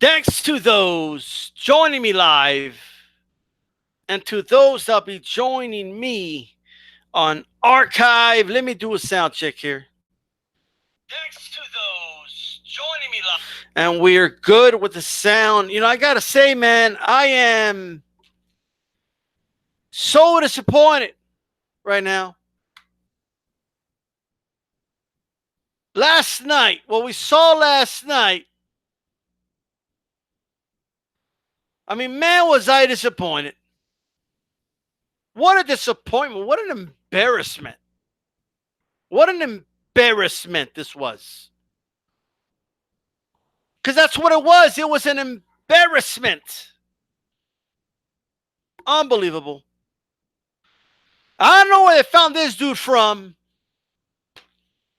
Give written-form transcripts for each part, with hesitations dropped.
Thanks to those joining me live and to those that'll be joining me on archive. Let me do a sound check here. Thanks to those joining me live. And we are good with the sound. I got to say, man, I am so disappointed right now. Last night, what we saw last night, I mean, man, was I disappointed. What a disappointment. What an embarrassment. What an embarrassment this was. Because that's what it was. It was an embarrassment. Unbelievable. I don't know where they found this dude from.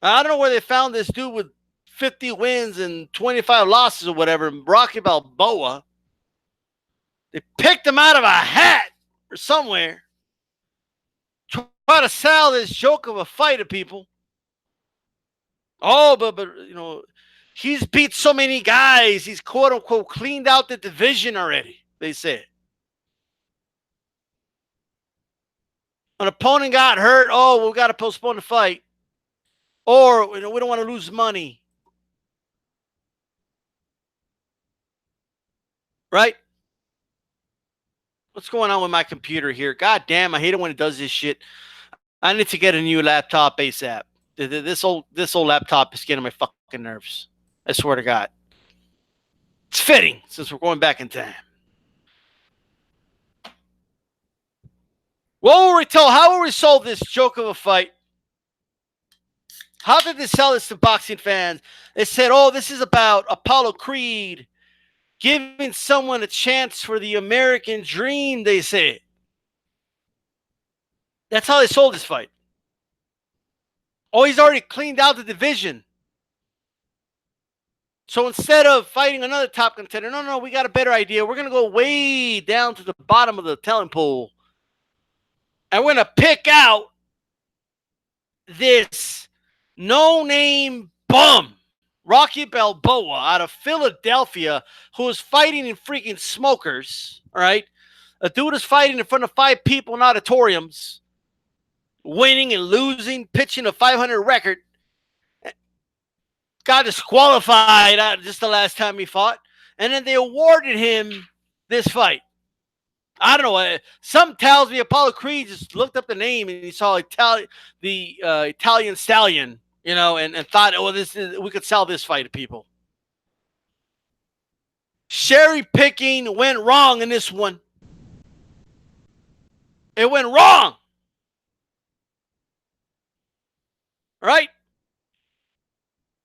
I don't know where they found this dude with 50 wins and 25 losses or whatever, Rocky Balboa. They picked him out of a hat or somewhere. Try to sell this joke of a fight to people. Oh, but he's beat so many guys. He's quote unquote cleaned out the division already, they said. An opponent got hurt. Oh, we got to postpone the fight. Or we don't want to lose money. Right? What's going on with my computer here? God damn, I hate it when it does this shit. I need to get a new laptop ASAP. This old laptop is getting my fucking nerves. I swear to God. It's fitting since we're going back in time. How will we solve this joke of a fight? How did they sell this to boxing fans? They said, oh, this is about Apollo Creed giving someone a chance for the American dream, they said. That's how they sold this fight. Oh, he's already cleaned out the division. So instead of fighting another top contender, no, we got a better idea. We're going to go way down to the bottom of the talent pool. And we're going to pick out this no-name bum, Rocky Balboa, out of Philadelphia, who is fighting in freaking smokers, all right? A dude is fighting in front of 5 people in auditoriums, winning and losing, pitching a 500 record. Got disqualified just the last time he fought. And then they awarded him this fight. I don't know. Some tells me Apollo Creed just looked up the name and he saw the Italian stallion, and thought, oh, we could sell this fight to people. Cherry picking went wrong in this one. It went wrong. Right?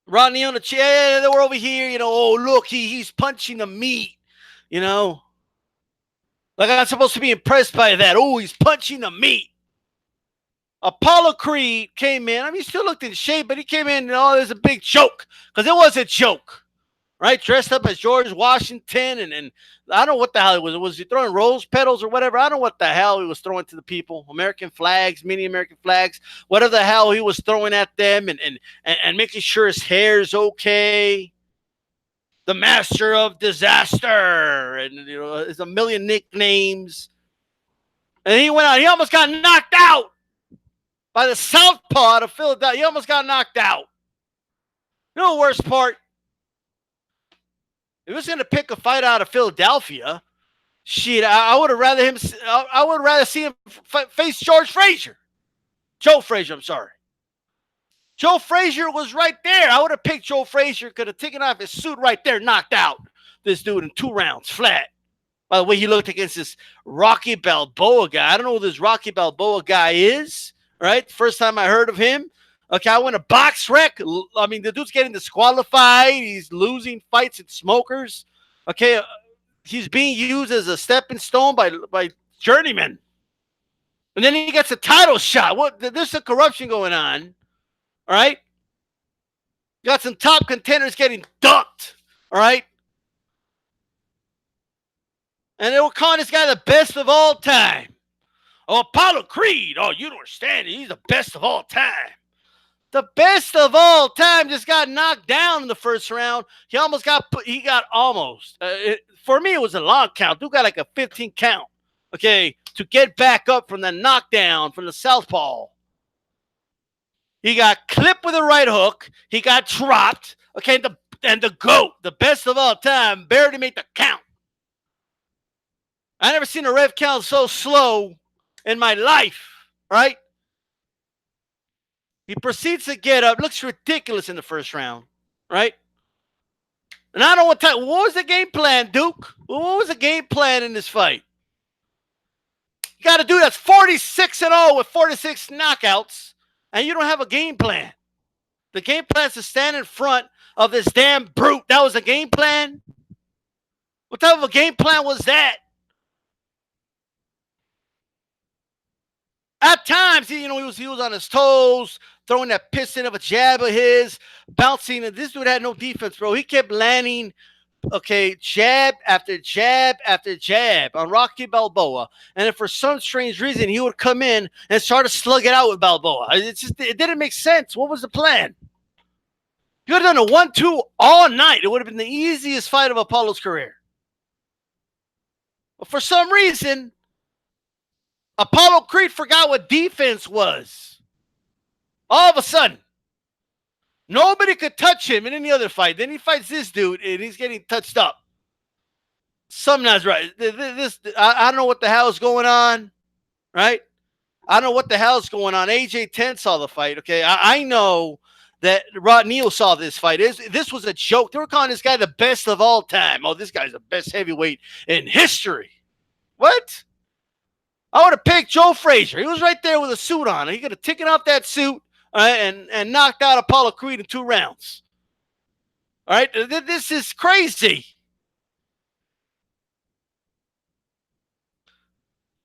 Rodney on the chair, they were over here, oh, look, he's punching the meat, Like I'm supposed to be impressed by that. Oh, he's punching the meat. Apollo Creed came in. I mean, he still looked in shape, but he came in and, there's a big joke. Because it was a joke. Right? Dressed up as George Washington. And I don't know what the hell it was. Was he throwing rose petals or whatever? I don't know what the hell he was throwing to the people. American flags, mini American flags. Whatever the hell he was throwing at them and making sure his hair's okay. The master of disaster. And, there's a million nicknames. And he went out. He almost got knocked out by the southpaw of Philadelphia. He almost got knocked out. You know the worst part? If he was going to pick a fight out of Philadelphia, shit, I would have rather him. I would rather see him face George Frazier. Joe Frazier, I'm sorry. Joe Frazier was right there. I would have picked Joe Frazier. Could have taken off his suit right there, knocked out this dude in 2 rounds, flat. By the way, he looked against this Rocky Balboa guy. I don't know who this Rocky Balboa guy is, right? First time I heard of him. Okay, I went a box wreck. I mean, the dude's getting disqualified. He's losing fights at smokers. Okay, he's being used as a stepping stone by journeymen. And then he gets a title shot. There's some corruption going on. All right? Got some top contenders getting ducked. All right? And they were calling this guy the best of all time. Oh, Apollo Creed. Oh, you don't understand. He's the best of all time. The best of all time just got knocked down in the first round. He got almost. For me, it was a long count. Dude got like a 15 count, okay, to get back up from the knockdown from the southpaw. He got clipped with a right hook. He got dropped, okay, and the GOAT, the best of all time, barely made the count. I never seen a ref count so slow in my life, right? He proceeds to get up. Looks ridiculous in the first round, right? And I don't know what was the game plan, Duke? What was the game plan in this fight? You got a dude that's 46-0 with 46 knockouts, and you don't have a game plan. The game plan is to stand in front of this damn brute. That was a game plan? What type of a game plan was that? At times, he was on his toes, throwing that piston of a jab of his, bouncing. And this dude had no defense, bro. He kept landing, okay, jab after jab after jab on Rocky Balboa. And if for some strange reason he would come in and start to slug it out with Balboa, it didn't make sense. What was the plan? You could have done a 1-2 all night. It would have been the easiest fight of Apollo's career. But for some reason, Apollo Creed forgot what defense was. All of a sudden, nobody could touch him in any other fight. Then he fights this dude, and he's getting touched up. Something not right. I don't know what the hell is going on, right? I don't know what the hell is going on. AJ 10 saw the fight, okay? I know that Rod Neal saw this fight. This was a joke. They were calling this guy the best of all time. Oh, this guy's the best heavyweight in history. What? I would have picked Joe Frazier. He was right there with a suit on. He could have taken off that suit and knocked out Apollo Creed in 2 rounds. All right? This is crazy.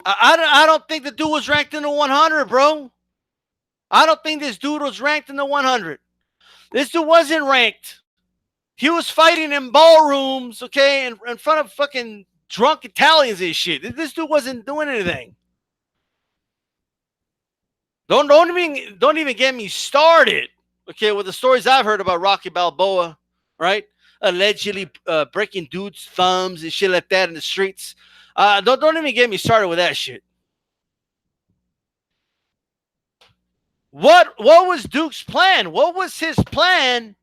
I don't think the dude was ranked in the 100, bro. I don't think this dude was ranked in the 100. This dude wasn't ranked. He was fighting in ballrooms, okay, in front of fucking drunk Italians and shit. This dude wasn't doing anything. Don't even get me started, okay, with the stories I've heard about Rocky Balboa, right? Allegedly breaking dudes' thumbs and shit like that in the streets. Don't even get me started with that shit. What was Duke's plan? What was his plan?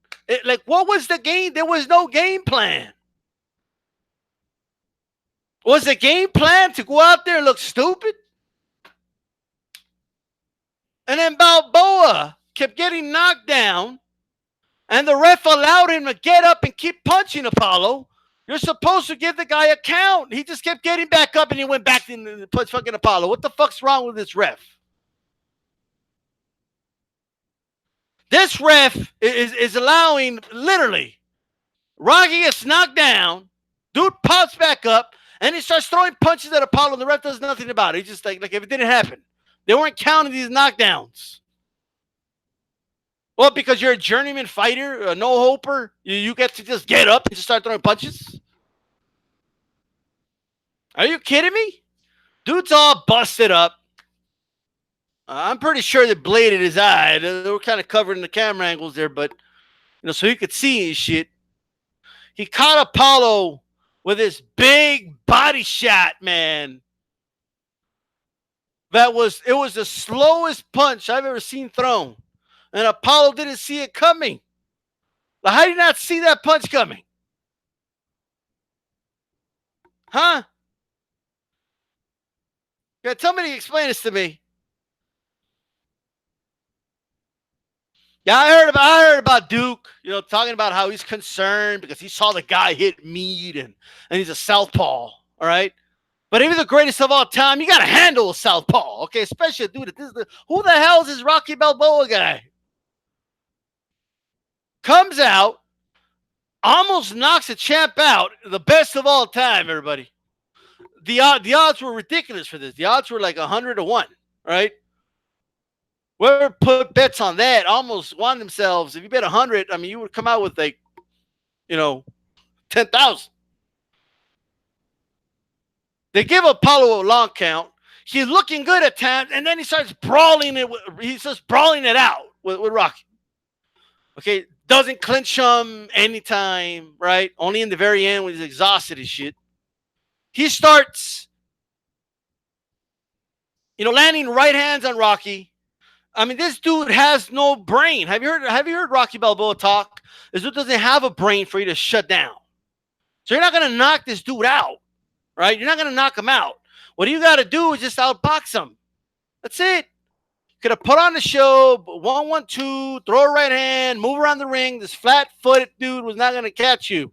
What was the game? There was no game plan. Was the game plan to go out there and look stupid? And then Balboa kept getting knocked down, and the ref allowed him to get up and keep punching Apollo. You're supposed to give the guy a count. He just kept getting back up, and he went back and punch fucking Apollo. What the fuck's wrong with this ref? This ref is allowing, literally, Rocky gets knocked down, dude pops back up, and he starts throwing punches at Apollo, and the ref does nothing about it. He's just like if it didn't happen. They weren't counting these knockdowns. Well, because you're a journeyman fighter, a no-hoper, you get to just get up and just start throwing punches? Are you kidding me? Dude's all busted up. I'm pretty sure they bladed his eye. They were kind of covering the camera angles there, but so he could see his shit. He caught Apollo with this big body shot, man. It was the slowest punch I've ever seen thrown. And Apollo didn't see it coming. How did you not see that punch coming? Huh? Yeah, somebody explain this to me. Yeah, I heard about Duke, talking about how he's concerned because he saw the guy hit meat and he's a southpaw, all right? But even the greatest of all time, you got to handle a southpaw, okay? Especially a dude. Who the hell is this Rocky Balboa guy? Comes out, almost knocks a champ out, the best of all time, everybody. The odds were ridiculous for this. The odds were like 100-1, right? Whoever put bets on that almost won themselves. If you bet 100, you would come out with 10,000. They give Apollo a long count. He's looking good at times, and then he starts brawling it. He starts brawling it out with Rocky. Okay, doesn't clinch him anytime, right? Only in the very end when he's exhausted as shit. He starts, landing right hands on Rocky. I mean, this dude has no brain. Have you heard Rocky Balboa talk? This dude doesn't have a brain for you to shut down. So you're not gonna knock this dude out, right? You're not gonna knock him out. What you got to do is just outbox him. That's it. Could have put on the show, 1-1-2, throw a right hand, move around the ring. This flat-footed dude was not gonna catch you.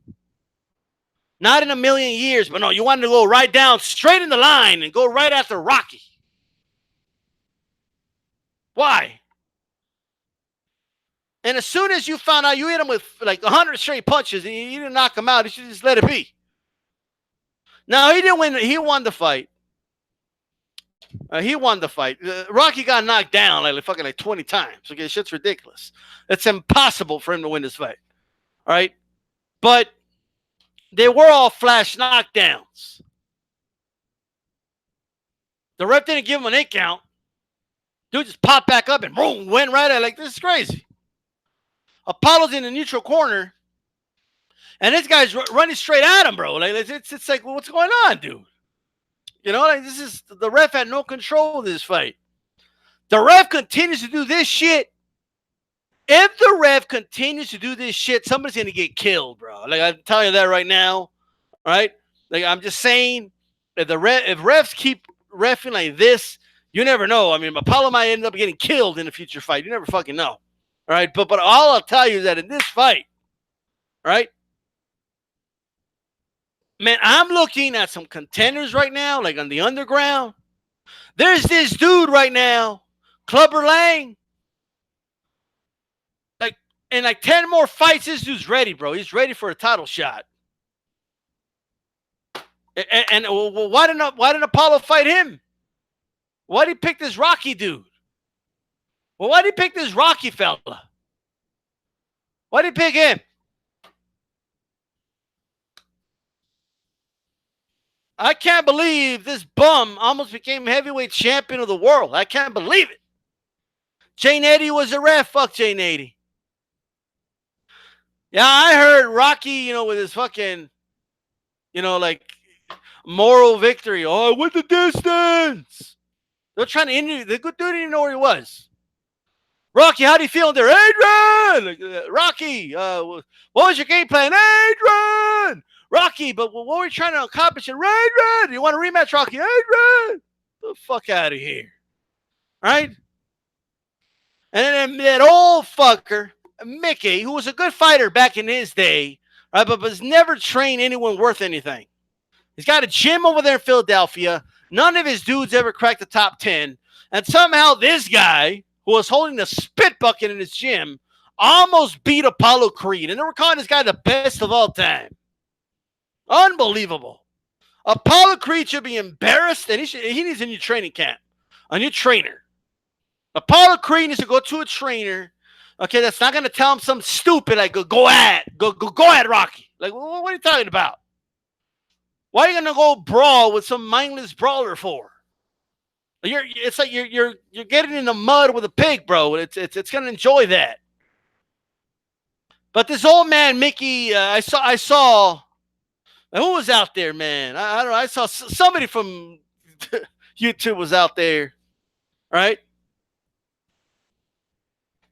Not in a million years. But no, you wanted to go right down, straight in the line, and go right after Rocky. Why? And as soon as you found out you hit him with like 100 straight punches and you didn't knock him out, you should just let it be. Now, he didn't win. He won the fight. He won the fight. Rocky got knocked down like 20 times. Okay, shit's ridiculous. It's impossible for him to win this fight. All right? But they were all flash knockdowns. The ref didn't give him an 8 count. Dude just popped back up and boom, went right at it. Like, this is crazy. Apollo's in the neutral corner, and this guy's running straight at him, bro. Like, it's like, well, what's going on, dude? This is the ref had no control of this fight. The ref continues to do this shit. If the ref continues to do this shit, somebody's gonna get killed, bro. Like, I'm telling you that right now, right? Like, I'm just saying, if refs keep reffing like this, you never know. I mean, Apollo might end up getting killed in a future fight. You never fucking know. All right, but all I'll tell you is that in this fight, right, man, I'm looking at some contenders right now, like on the underground. There's this dude right now, Clubber Lang. Like, in like 10 more fights, this dude's ready, bro. He's ready for a title shot. And why didn't Apollo fight him? Why did he pick this Rocky dude? Well, why did he pick this Rocky fella? Why did he pick him? I can't believe this bum almost became heavyweight champion of the world. I can't believe it. Jane Eddy was a ref. Fuck Jane Eddy. Yeah, I heard Rocky, with his fucking, like moral victory. Oh, I went the distance. They're trying to interview. The good dude didn't even know where he was. Rocky, how do you feel in there? Adrian! Rocky, what was your game plan? Adrian! Rocky, but what were you trying to accomplish in Adrian? You want a rematch, Rocky? Adrian! Get the fuck out of here. Right? And then that old fucker, Mickey, who was a good fighter back in his day, right, but has never trained anyone worth anything. He's got a gym over there in Philadelphia. None of his dudes ever cracked the top 10. And somehow this guy, who was holding a spit bucket in his gym, almost beat Apollo Creed. And they were calling this guy the best of all time. Unbelievable. Apollo Creed should be embarrassed, and he needs a new training camp, a new trainer. Apollo Creed needs to go to a trainer, okay, that's not going to tell him something stupid like go at Rocky. Like, what are you talking about? Why are you going to go brawl with some mindless brawler for? It's like you're getting in the mud with a pig, bro. It's going to enjoy that. But this old man Mickey, I saw. Who was out there, man? I don't know. I saw somebody from YouTube was out there, right?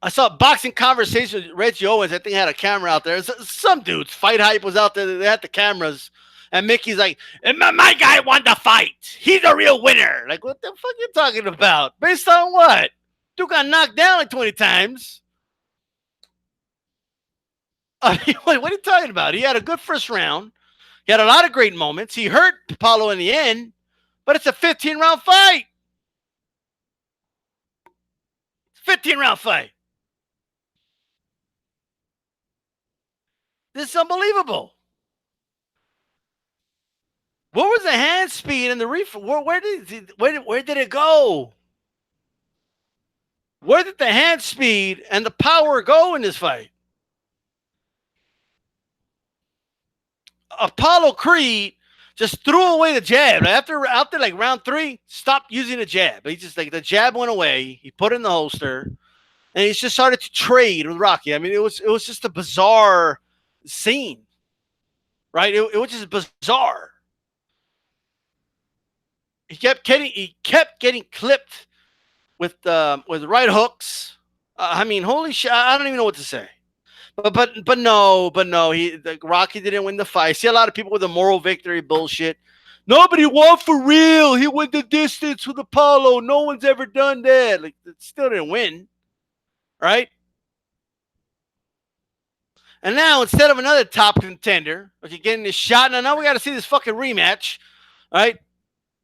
I saw Boxing Conversation with Reggie Owens. I think he had a camera out there. Some dudes, Fight Hype was out there. They had the cameras. And Mickey's like, my guy won the fight. He's a real winner. Like, what the fuck are you talking about? Based on what? Dude got knocked down like 20 times. What are you talking about? He had a good first round. He had a lot of great moments. He hurt Apollo in the end, but it's a 15-round fight. 15-round fight. This is unbelievable. What was the hand speed and the where did it go? Where did the hand speed and the power go in this fight? Apollo Creed just threw away the jab. After like round 3, stopped using the jab. He just like the jab went away. He put it in the holster. and he just started to trade with Rocky. I mean, it was just a bizarre scene, right? It was just bizarre. He kept getting clipped with right hooks. I mean, holy shit! I don't even know what to say. But no. Rocky didn't win the fight. I see a lot of people with the moral victory bullshit. Nobody won for real. He went the distance with Apollo. No one's ever done that. Like, it still didn't win, right? And now instead of another top contender, okay, getting this shot, now we got to see this fucking rematch, right?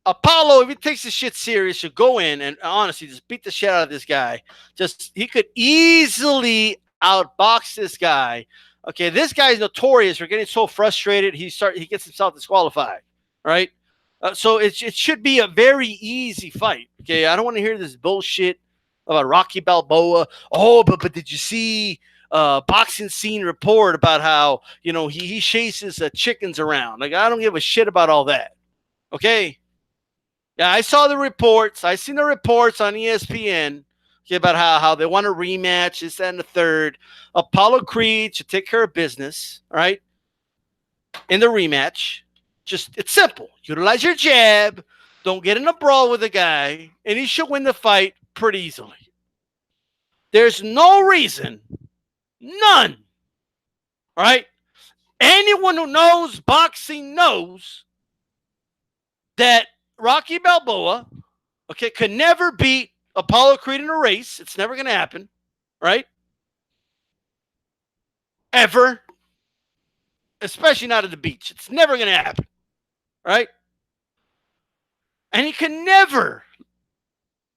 Apollo, if he takes this shit serious, should go in and honestly just beat the shit out of this guy. Just he could easily outbox this guy. Okay, this guy's notorious for getting so frustrated he gets himself disqualified. Right? So it should be a very easy fight. Okay, I don't want to hear this bullshit about Rocky Balboa. Oh, but did you see boxing scene report about how he chases chickens around? Like, I don't give a shit about all that. Okay. Yeah, I saw the reports. I seen the reports on ESPN about how they want a rematch, this, that, and the third. Apollo Creed should take care of business, right? In the rematch. It's simple. Utilize your jab. Don't get in a brawl with the guy. And he should win the fight pretty easily. There's no reason. None. All right? Anyone who knows boxing knows that Rocky Balboa, okay, could never beat Apollo Creed in a race. It's never going to happen, right? Ever. Especially not at the beach. It's never going to happen, right? And he can never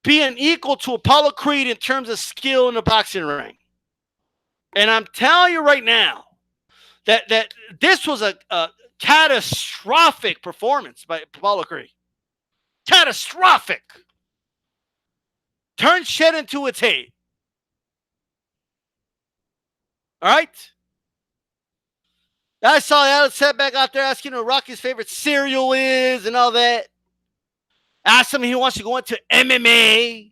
be an equal to Apollo Creed in terms of skill in the boxing ring. And I'm telling you right now that this was a catastrophic performance by Apollo Creed. Catastrophic. Turn shit into its head. All right? I saw Alex Setback out there asking who Rocky's favorite cereal is and all that. Asked him if he wants to go into MMA.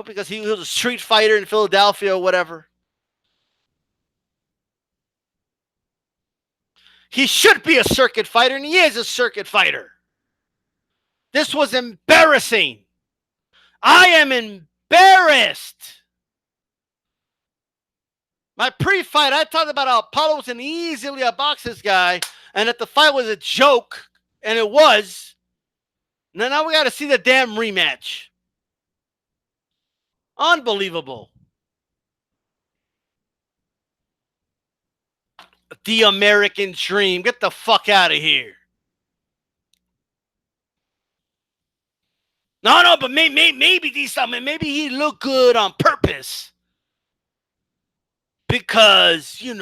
Because he was a street fighter in Philadelphia or whatever. He should be a circuit fighter, and he is a circuit fighter. This was embarrassing. I am embarrassed. My pre-fight, I talked about how Apollo was an easily outbox this guy, and that the fight was a joke, and it was. And now we got to see the damn rematch. Unbelievable. The American dream. Get the fuck out of here. No, but maybe he looked good on purpose. Because, he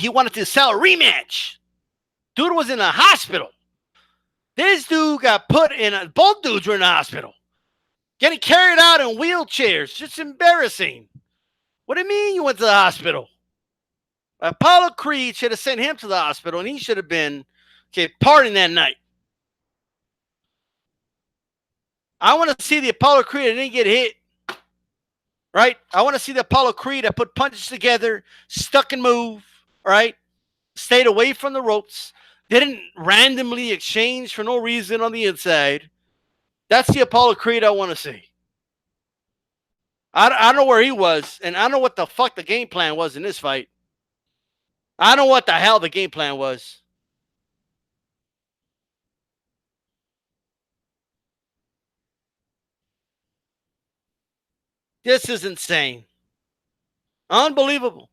wanted to sell a rematch. Dude was in a hospital. This dude got put in both dudes were in the hospital. Getting carried out in wheelchairs. Just embarrassing. What do you mean you went to the hospital? Apollo Creed should have sent him to the hospital, and he should have been partying that night. I want to see the Apollo Creed that didn't get hit. Right? I want to see the Apollo Creed that put punches together, stuck and move, right? Stayed away from the ropes, didn't randomly exchange for no reason on the inside. That's the Apollo Creed I want to see. I don't know where he was, and I don't know what the fuck the game plan was in this fight. I don't know what the hell the game plan was. This is insane. Unbelievable.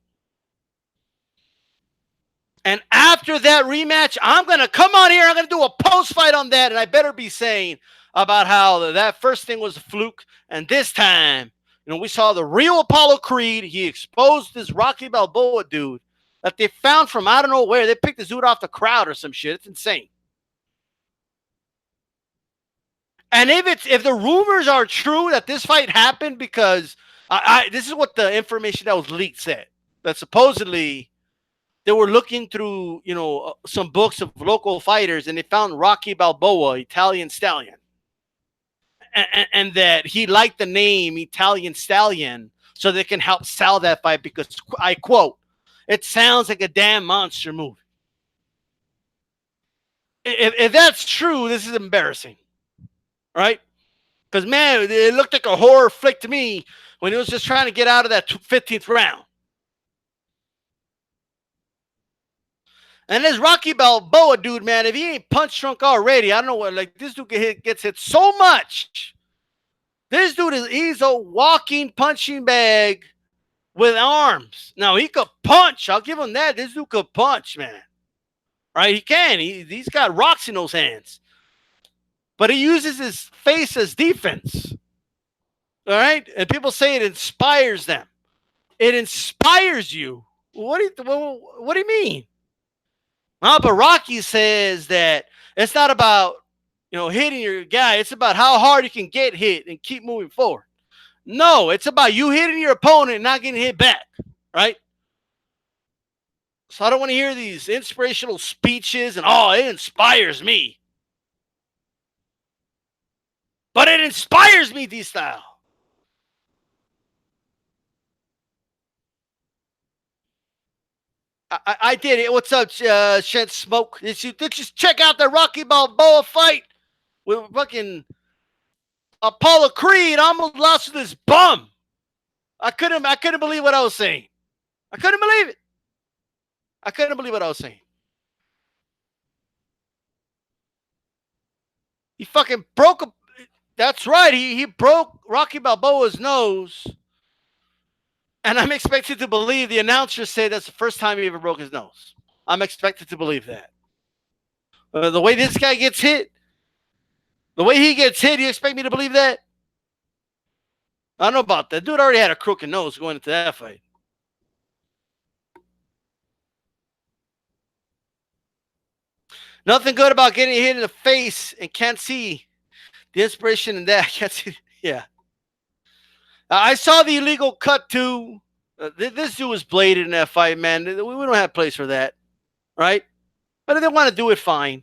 And after that rematch, I'm going to come on here. I'm going to do a post-fight on that. And I better be saying about how that first thing was a fluke. And this time, we saw the real Apollo Creed. He exposed this Rocky Balboa dude that they found from I don't know where. They picked this dude off the crowd or some shit. It's insane. And if the rumors are true that this fight happened because this is what the information that was leaked said, that supposedly they were looking through, some books of local fighters and they found Rocky Balboa, Italian stallion. and that he liked the name Italian Stallion so they can help sell that fight because, I quote, it sounds like a damn monster movie. If that's true, this is embarrassing, right? Because, man, it looked like a horror flick to me when he was just trying to get out of that 15th round. And this Rocky Balboa dude, man, if he ain't punch drunk already, I don't know what, like, this dude gets hit so much. This dude he's a walking punching bag with arms. Now, he could punch. I'll give him that. This dude could punch, man. Right? He can. He's got rocks in those hands. But he uses his face as defense. All right? And people say it inspires them. It inspires you. What do you mean? Well, but Rocky says that it's not about, hitting your guy. It's about how hard you can get hit and keep moving forward. No, it's about you hitting your opponent and not getting hit back, right? So I don't want to hear these inspirational speeches and, it inspires me. But it inspires me, D-Style. I did it. What's up, Shed Smoke? Did you just check out the Rocky Balboa fight with fucking Apollo Creed? I almost lost to this bum. I couldn't believe what I was saying. I couldn't believe it. I couldn't believe what I was saying. He fucking broke that's right. He broke Rocky Balboa's nose. And I'm expected to believe the announcers say that's the first time he ever broke his nose. I'm expected to believe that. The way this guy gets hit, the way he gets hit, you expect me to believe that? I don't know about that. Dude already had a crooked nose going into that fight. Nothing good about getting hit in the face and can't see the inspiration in that. I can't see. Yeah. I saw the illegal cut too. This dude was bladed in that fight, man. We don't have place for that, right? But if they want to do it, fine.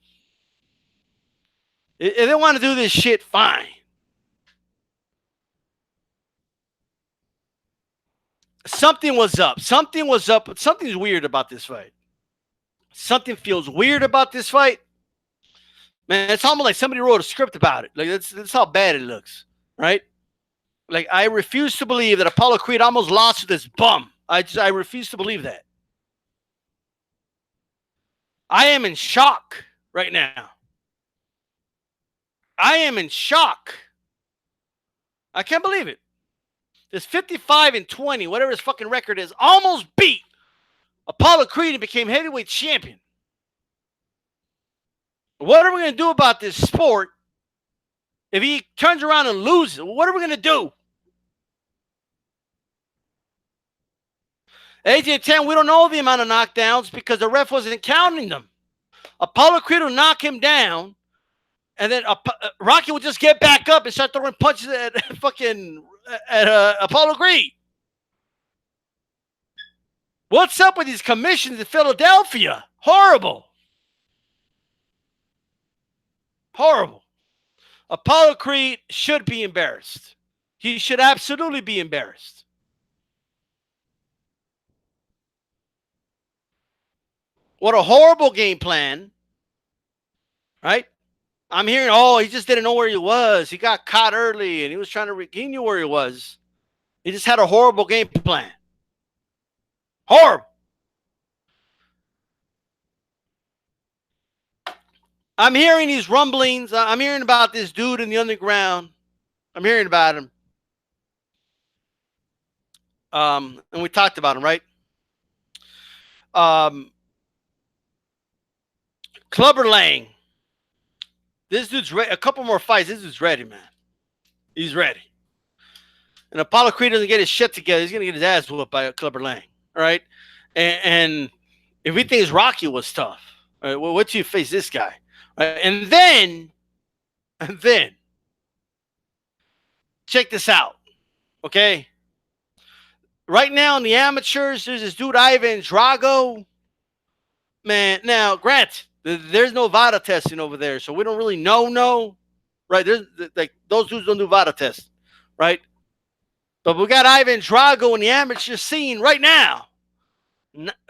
If they want to do this shit, fine. Something was up. Something was up. But something's weird about this fight. Something feels weird about this fight. Man, it's almost like somebody wrote a script about it. Like that's how bad it looks, right? Like, I refuse to believe that Apollo Creed almost lost to this bum. I refuse to believe that. I am in shock right now. I am in shock. I can't believe it. This 55-20, whatever his fucking record is, almost beat Apollo Creed and became heavyweight champion. What are we going to do about this sport if he turns around and loses? What are we going to do? AJ 10, we don't know the amount of knockdowns because the ref wasn't counting them. Apollo Creed will knock him down, and then Rocky will just get back up and start throwing punches at Apollo Creed. What's up with these commissions in Philadelphia? Horrible. Horrible. Apollo Creed should be embarrassed. He should absolutely be embarrassed. What a horrible game plan, right? I'm hearing, he just didn't know where he was. He got caught early, and he was trying to he knew where he was. He just had a horrible game plan. Horrible. I'm hearing these rumblings. I'm hearing about this dude in the underground. I'm hearing about him. And we talked about him, right? Clubber Lang. This dude's ready. A couple more fights. This dude's ready, man. He's ready. And Apollo Creed doesn't get his shit together. He's going to get his ass whooped by Clubber Lang. All right? And if he thinks Rocky was tough, all right, well, wait till you face this guy. Right? And then, check this out. Okay? Right now in the amateurs, there's this dude, Ivan Drago. Man, now, granted, there's no VADA testing over there, so we don't really know. right? There's like those dudes don't do VADA tests, right? But we got Ivan Drago in the amateur scene right now,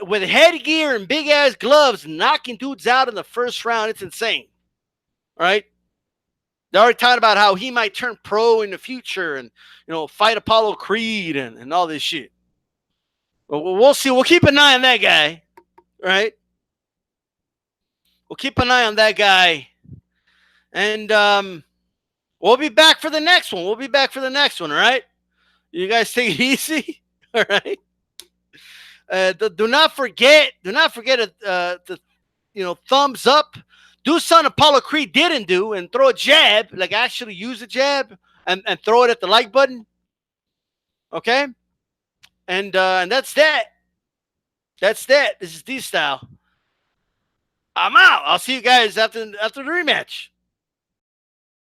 with headgear and big ass gloves, knocking dudes out in the first round. It's insane, right? They're already talking about how he might turn pro in the future and, fight Apollo Creed and all this shit. But we'll see. We'll keep an eye on that guy, right? We'll keep an eye on that guy. And we'll be back for the next one. All right? You guys take it easy. All right? Do not forget to thumbs up. Do something Apollo Creed didn't do and throw a jab, like actually use a jab and throw it at the like button. Okay? And that's that. This is D-Style. I'm out. I'll see you guys after the rematch.